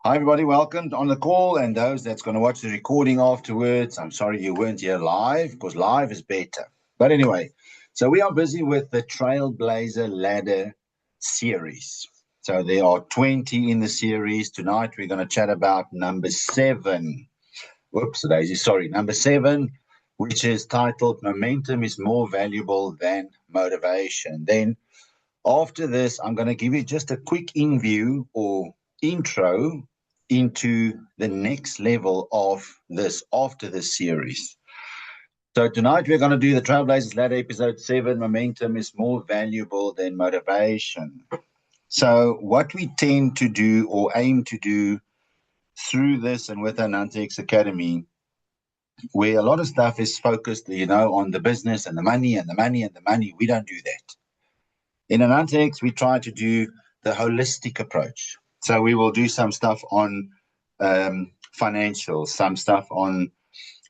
Hi, everybody. Welcome on the call, and those that's going to watch the recording afterwards. I'm sorry you weren't here live because live is better. But anyway, so we are busy with the Trailblazer Ladder series. So there are 20 in the series. Tonight we're going to chat about number 7. Whoops, Daisy. Sorry, number 7, which is titled "Momentum is More Valuable Than Motivation." Then after this, I'm going to give you just a quick in-view or intro into the next level of this after this series. So tonight we're going to do the Trailblazers Ladder episode 7, Momentum is More Valuable Than Motivation. So what we tend to do or aim to do through this and with Anantex Academy, where a lot of stuff is focused, on the business and the money and the money and the money, we don't do that. In Anantex, we try to do the holistic approach. So we will do some stuff on financials, some stuff on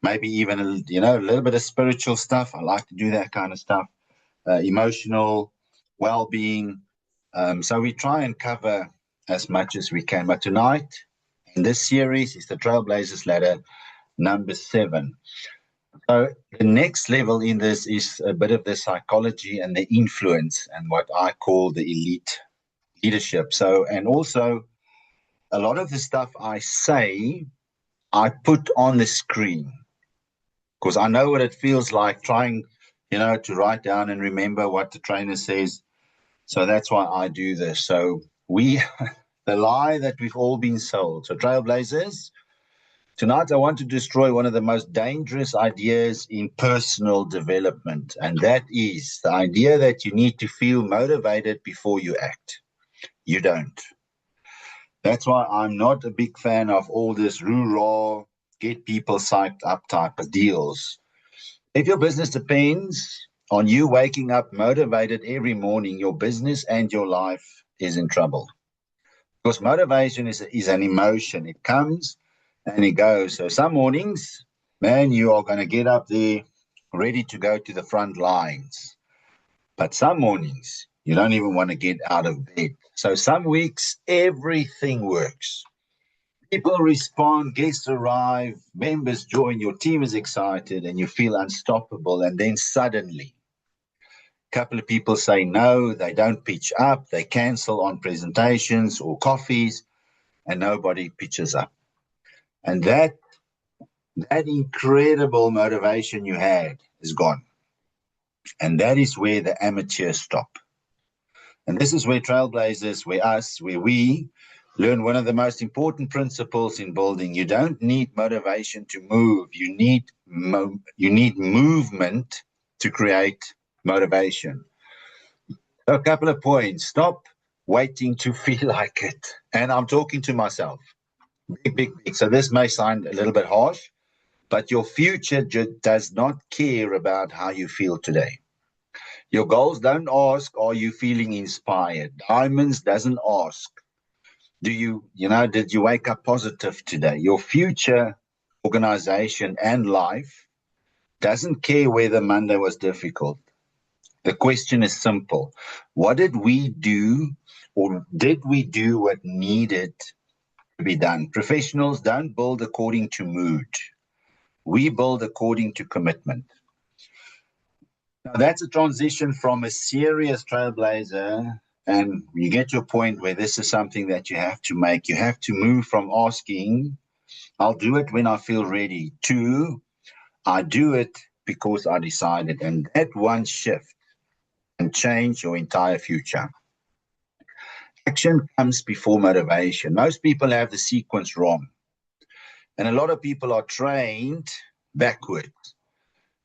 maybe even a little bit of spiritual stuff. I like to do that kind of stuff, emotional well-being. So we try and cover as much as we can. But tonight, in this series, is the Trailblazers Ladder number 7. So the next level in this is a bit of the psychology and the influence and what I call the elite leadership. So, and also a lot of the stuff I say, I put on the screen because I know what it feels like trying, to write down and remember what the trainer says. So that's why I do this. So the lie that we've all been sold. So Trailblazers, tonight I want to destroy one of the most dangerous ideas in personal development, and that is the idea that you need to feel motivated before you act. You don't. That's why I'm not a big fan of all this roo-rah, get people psyched up type of deals. If your business depends on you waking up motivated every morning, your business and your life is in trouble. Because motivation is an emotion. It comes and it goes. So some mornings, man, you are going to get up there ready to go to the front lines. But some mornings, you don't even want to get out of bed. So some weeks, everything works. People respond, guests arrive, members join, your team is excited, and you feel unstoppable. And then suddenly, a couple of people say no, they don't pitch up, they cancel on presentations or coffees, and nobody pitches up. And that incredible motivation you had is gone. And that is where the amateurs stop. And this is where Trailblazers, where we learn one of the most important principles in building. You don't need motivation to move. You need movement to create motivation. So a couple of points. Stop waiting to feel like it. And I'm talking to myself. Big. So this may sound a little bit harsh, but your future does not care about how you feel today. Your goals don't ask, are you feeling inspired? Diamonds doesn't ask, did you wake up positive today? Your future organization and life doesn't care whether Monday was difficult. The question is simple. What did we do, or did we do what needed to be done? Professionals don't build according to mood. We build according to commitment. Now, that's a transition from a serious trailblazer, and you get to a point where this is something that you have to make. You have to move from asking, I'll do it when I feel ready, to I do it because I decided. And that one shift can change your entire future. Action comes before motivation. Most people have the sequence wrong. And a lot of people are trained backwards.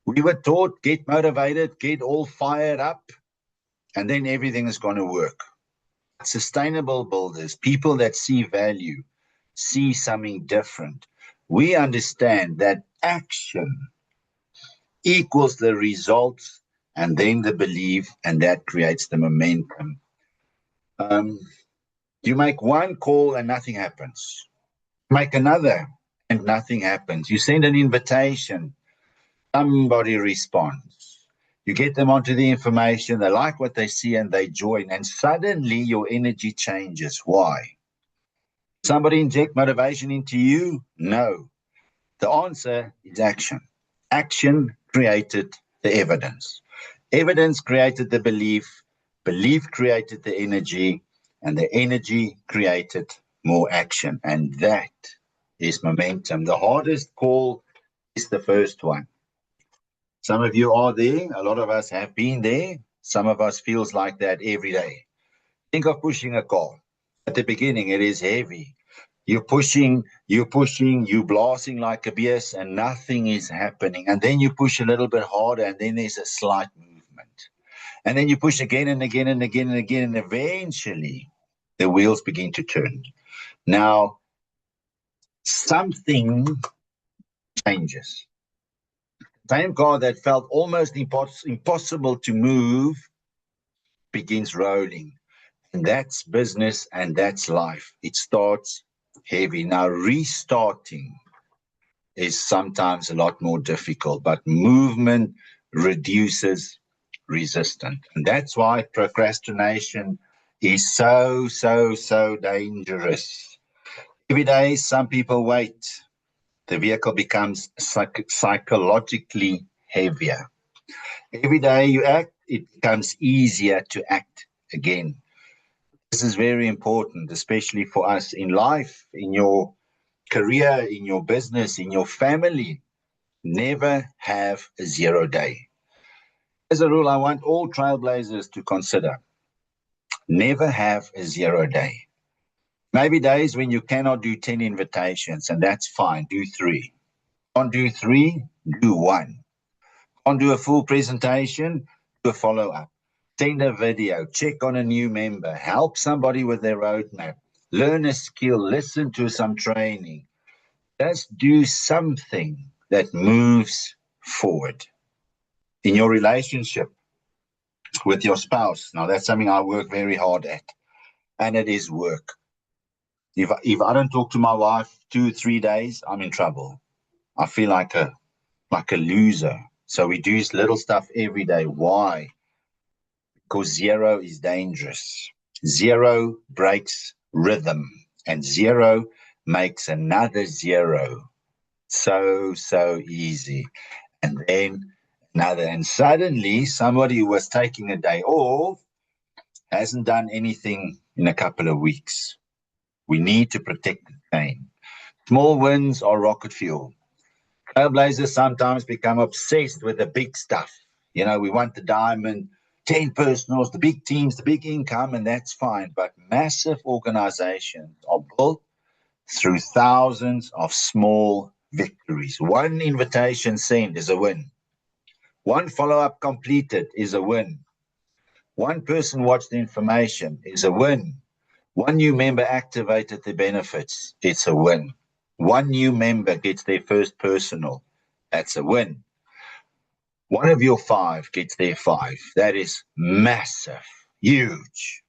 We were taught, get motivated, get all fired up, and then everything is going to work. Sustainable builders, people that see value, see something different. We understand that action equals the results and then the belief, and that creates the momentum. You make one call and nothing happens. Make another and nothing happens. You send an invitation. Somebody responds. You get them onto the information, they like what they see, and they join. And suddenly your energy changes. Why? Somebody inject motivation into you? No. The answer is action. Action created the evidence. Evidence created the belief. Belief created the energy. And the energy created more action. And that is momentum. The hardest call is the first one. Some of you are there. A lot of us have been there. Some of us feels like that every day. Think of pushing a car. At the beginning, it is heavy. You're pushing, you're blasting like a beast, and nothing is happening. And then you push a little bit harder, and then there's a slight movement. And then you push again and again and again and again, and eventually the wheels begin to turn. Now, something changes. The same car that felt almost impossible to move begins rolling. And that's business and that's life. It starts heavy. Now, restarting is sometimes a lot more difficult, but movement reduces resistance. And that's why procrastination is so dangerous. Every day, some people wait. The vehicle becomes psychologically heavier. Every day you act, it becomes easier to act again. This is very important, especially for us in life, in your career, in your business, in your family. Never have a 0 day. As a rule, I want all trailblazers to consider. Never have a 0 day. Maybe days when you cannot do 10 invitations, and that's fine. Do 3. Can't do 3, do 1. Can't do a full presentation, do a follow-up. Send a video, check on a new member, help somebody with their roadmap, learn a skill, listen to some training. Just do something that moves forward. In your relationship with your spouse, now that's something I work very hard at, and it is work. If I don't talk to my wife 2-3 days, I'm in trouble. I feel like a loser. So we do little stuff every day. Why? Because 0 is dangerous. 0 breaks rhythm, and 0 makes another 0. So easy. And then another. And suddenly, somebody who was taking a day off hasn't done anything in a couple of weeks. We need to protect the chain. Small wins are rocket fuel. Trailblazers sometimes become obsessed with the big stuff. You know, we want the diamond, 10 personals, the big teams, the big income, and that's fine. But massive organizations are built through thousands of small victories. One invitation sent is a win. One follow-up completed is a win. One person watched the information is a win. One new member activated the benefits. It's a win. One new member gets their first personal. That's a win. One of your 5 gets their 5. That is massive, huge.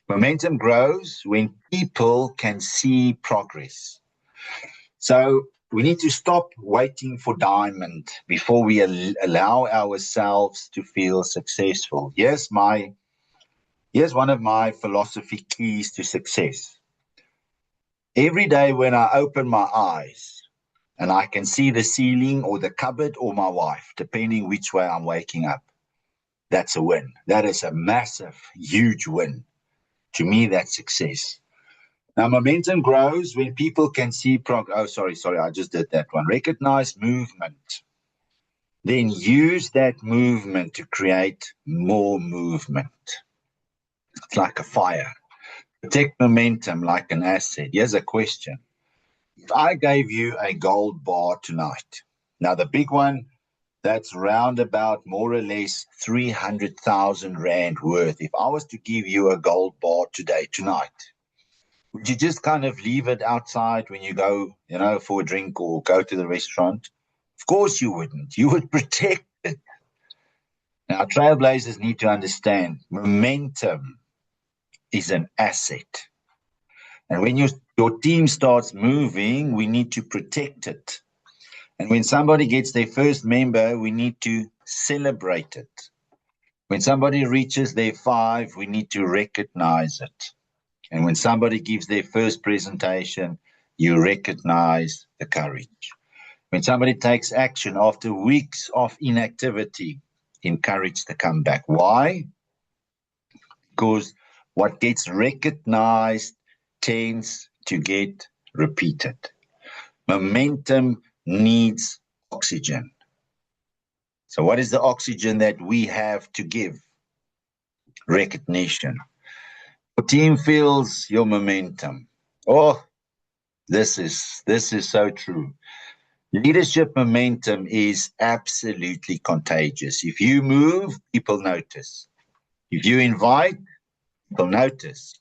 Momentum grows when people can see progress. So we need to stop waiting for diamond before we allow ourselves to feel successful. Here's one of my philosophy keys to success. Every day when I open my eyes and I can see the ceiling or the cupboard or my wife, depending which way I'm waking up, that's a win. That is a massive, huge win. To me, that's success. Now, momentum grows when people can see sorry, I just did that one. Recognize movement. Then use that movement to create more movement. It's like a fire. Protect momentum like an asset. Here's a question. If I gave you a gold bar tonight, now the big one, that's round about more or less 300,000 Rand worth. If I was to give you a gold bar tonight, would you just kind of leave it outside when you go, for a drink or go to the restaurant? Of course you wouldn't. You would protect it. Now, trailblazers need to understand momentum is an asset. And when your team starts moving, we need to protect it. And when somebody gets their first member, we need to celebrate it. When somebody reaches their 5, we need to recognize it. And when somebody gives their first presentation, you recognize the courage. When somebody takes action after weeks of inactivity, encourage the comeback. Why? Because what gets recognized tends to get repeated. Momentum needs oxygen. So what is the oxygen that we have to give? Recognition. Your team feels your momentum. Oh, this is so true. Leadership momentum is absolutely contagious. If you move, people notice. If you invite, people notice.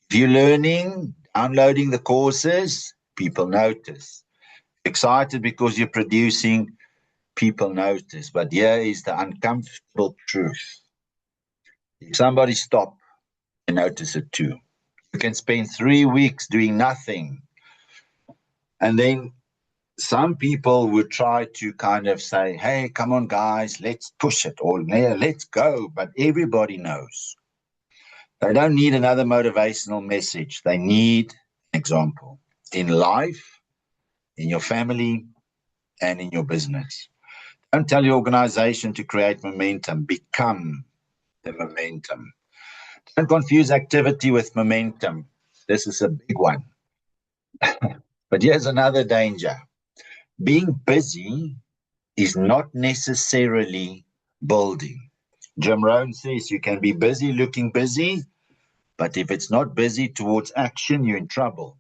If you're learning, downloading the courses, people notice. Excited because you're producing, people notice. But here is the uncomfortable truth. If somebody stops, they notice it too. You can spend 3 weeks doing nothing. And then some people would try to kind of say, hey, come on, guys, let's push it, or yeah, let's go. But everybody knows. They don't need another motivational message. They need an example in life, in your family, and in your business. Don't tell your organization to create momentum. Become the momentum. Don't confuse activity with momentum. This is a big one. But here's another danger. Being busy is not necessarily building. Jim Rohn says you can be busy looking busy, but if it's not busy towards action, you're in trouble.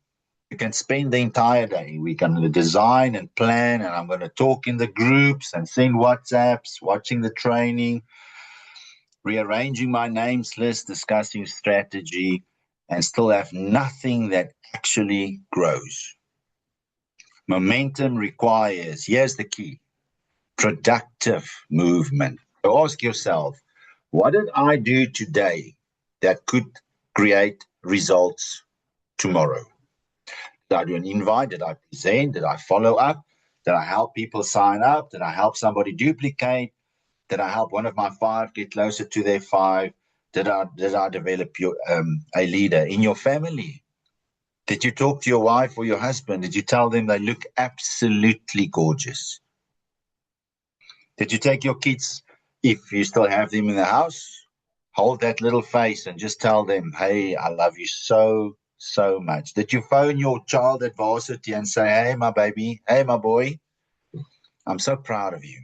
You can spend the entire day. We can design and plan, and I'm going to talk in the groups and send WhatsApps, watching the training, rearranging my names list, discussing strategy, and still have nothing that actually grows. Momentum requires, here's the key, productive movement. So ask yourself, what did I do today that could create results tomorrow? Did I do an invite? Did I present? Did I follow up? Did I help people sign up? Did I help somebody duplicate? Did I help one of my 5 get closer to their 5? Did I develop a leader in your family? Did you talk to your wife or your husband? Did you tell them they look absolutely gorgeous? Did you take your kids, if you still have them in the house, hold that little face and just tell them, hey, I love you so, so much? Did you phone your child at varsity and say, hey, my baby, hey, my boy, I'm so proud of you?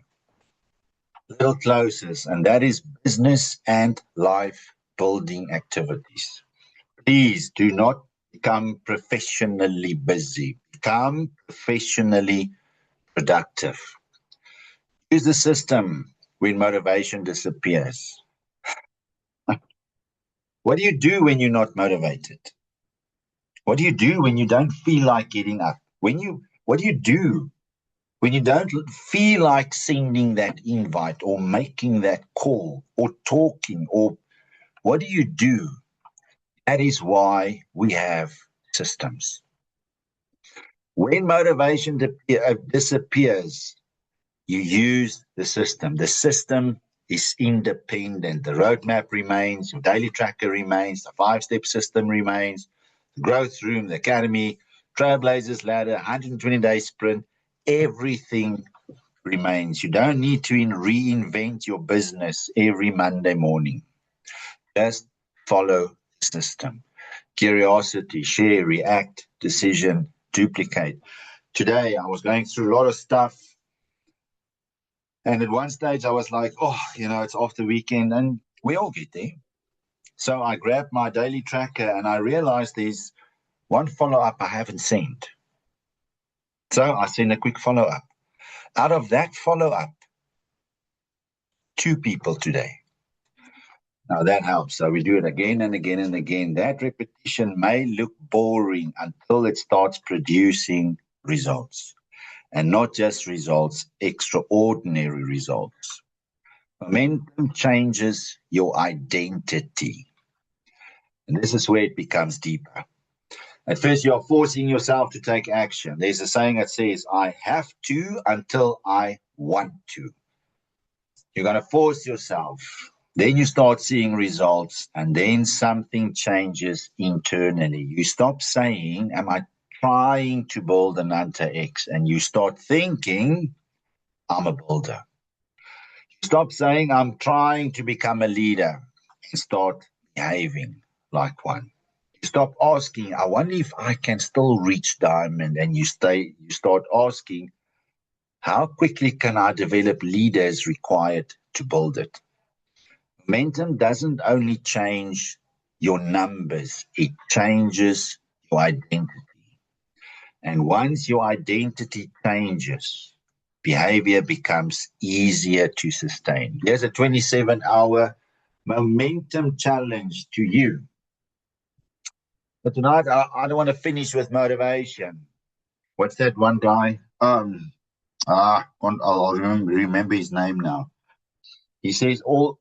Little closest, and that is business and life building activities. Please do not become professionally busy. Become professionally productive. Use the system when motivation disappears. What do you do when you're not motivated? What do you do when you don't feel like getting up? What do you do when you don't feel like sending that invite or making that call or talking, or what do you do? That is why we have systems. When motivation disappears, you use the system. The system is independent. The roadmap remains, your daily tracker remains, the 5-step system remains, the growth room, the academy, Trailblazers ladder, 120-day sprint, everything remains. You don't need to reinvent your business every Monday morning. Just follow the system. Curiosity, share, react, decision, duplicate. Today, I was going through a lot of stuff. And at one stage, I was like, oh, it's off the weekend. And we all get there. So I grabbed my daily tracker and I realized there's one follow-up I haven't sent. So I sent a quick follow-up. Out of that follow-up, 2 people today. Now that helps. So we do it again and again and again. That repetition may look boring until it starts producing results. And not just results, extraordinary results. Momentum changes your identity. And this is where it becomes deeper. At first, you're forcing yourself to take action. There's a saying that says, I have to until I want to. You're going to force yourself. Then you start seeing results, and then something changes internally. You stop saying, am I trying to build an Anta X? And you start thinking, I'm a builder. Stop saying, I'm trying to become a leader, and start behaving like one. Stop asking, I wonder if I can still reach diamond. And you start asking, how quickly can I develop leaders required to build it? Momentum doesn't only change your numbers, it changes your identity. And once your identity changes, behavior becomes easier to sustain. Here's a 27-hour momentum challenge to you. But tonight, I don't want to finish with motivation. What's that one guy? I'll remember his name now. He says all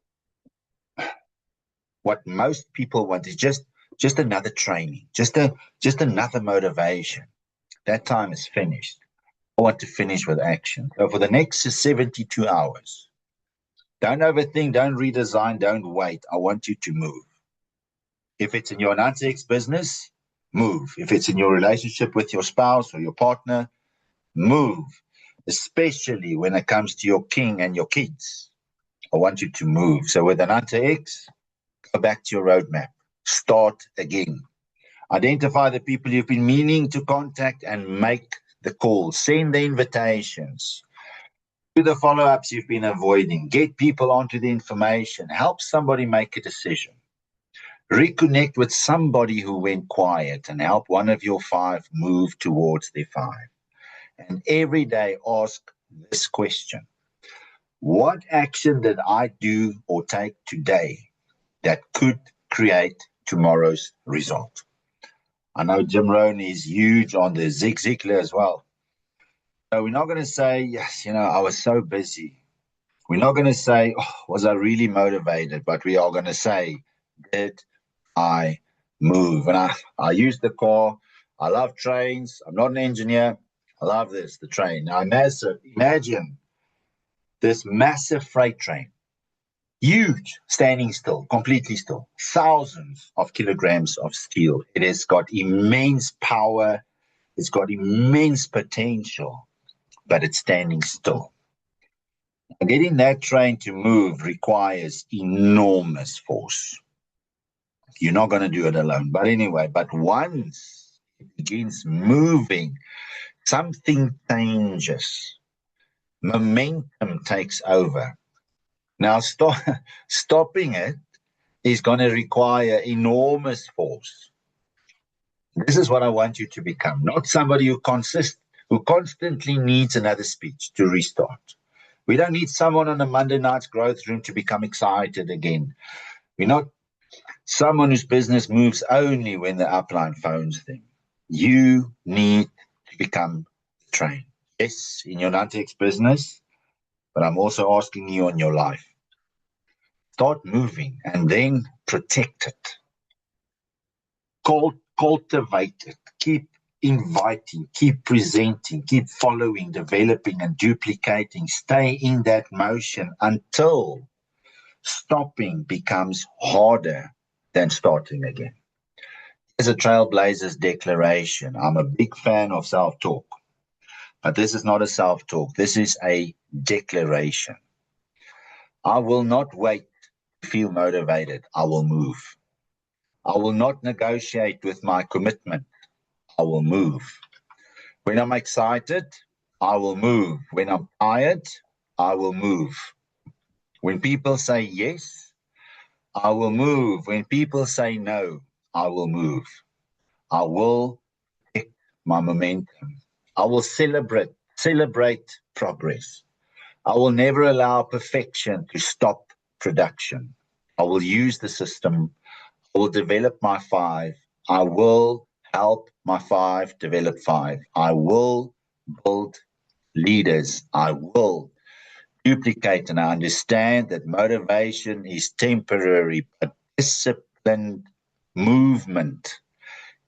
what most people want is just another training, just another motivation. That time is finished. I want to finish with action. So for the next 72 hours, don't overthink, don't redesign, don't wait. I want you to move. If it's in your non-sex business, move. If it's in your relationship with your spouse or your partner, move. Especially when it comes to your king and your kids. I want you to move. So with an X, go back to your roadmap. Start again. Identify the people you've been meaning to contact and make the call. Send the invitations. Do the follow-ups you've been avoiding. Get people onto the information. Help somebody make a decision. Reconnect with somebody who went quiet and help one of your 5 move towards their 5. And every day ask this question. What action did I do or take today that could create tomorrow's result? I know Jim Rohn is huge on the Zig Ziglar as well. So we're not going to say, yes, I was so busy. We're not going to say, was I really motivated? But we are going to say, did I move? And I use the car. I love trains. I'm not an engineer. I love the train. Now, imagine this massive freight train, huge, standing still, completely still, thousands of kilograms of steel. It has got immense power. It's got immense potential, but it's standing still. Getting that train to move requires enormous force. You're not going to do it alone. But anyway, once it begins moving, something changes. Momentum takes over. Now, stopping it is going to require enormous force. This is what I want you to become, not somebody who constantly needs another speech to restart. We don't need someone on a Monday night's growth room to become excited again. We're not someone whose business moves only when the upline phones them. You need to become the train. Yes, in your Nantex business, but I'm also asking you on your life. Start moving and then protect it. Cultivate it. Keep inviting, keep presenting, keep following, developing and duplicating. Stay in that motion until stopping becomes harder than starting again. As a Trailblazers declaration, I'm a big fan of self-talk, but this is not a self-talk. This is a declaration. I will not wait to feel motivated. I will move. I will not negotiate with my commitment. I will move. When I'm excited, I will move. When I'm tired, I will move. When people say yes, I will move. When people say no, I will move. I will pick my momentum. I will celebrate progress. I will never allow perfection to stop production. I will use the system. I will develop my 5. I will help my 5 develop 5. I will build leaders. I will duplicate, and I understand that motivation is temporary, but disciplined movement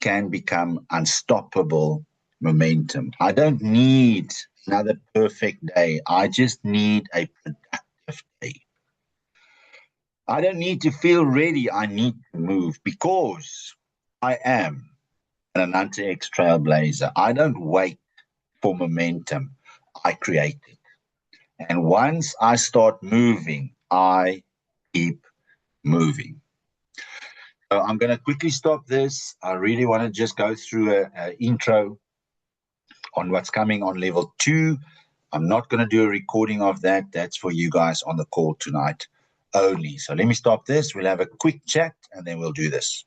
can become unstoppable momentum. I don't need another perfect day. I just need a productive day. I don't need to feel ready. I need to move because I am an Anante-X trailblazer. I don't wait for momentum. I create it. And once I start moving, I keep moving. So I'm going to quickly stop this. I really want to just go through an intro on what's coming on level 2. I'm not going to do a recording of that. That's for you guys on the call tonight only. So let me stop this. We'll have a quick chat and then we'll do this.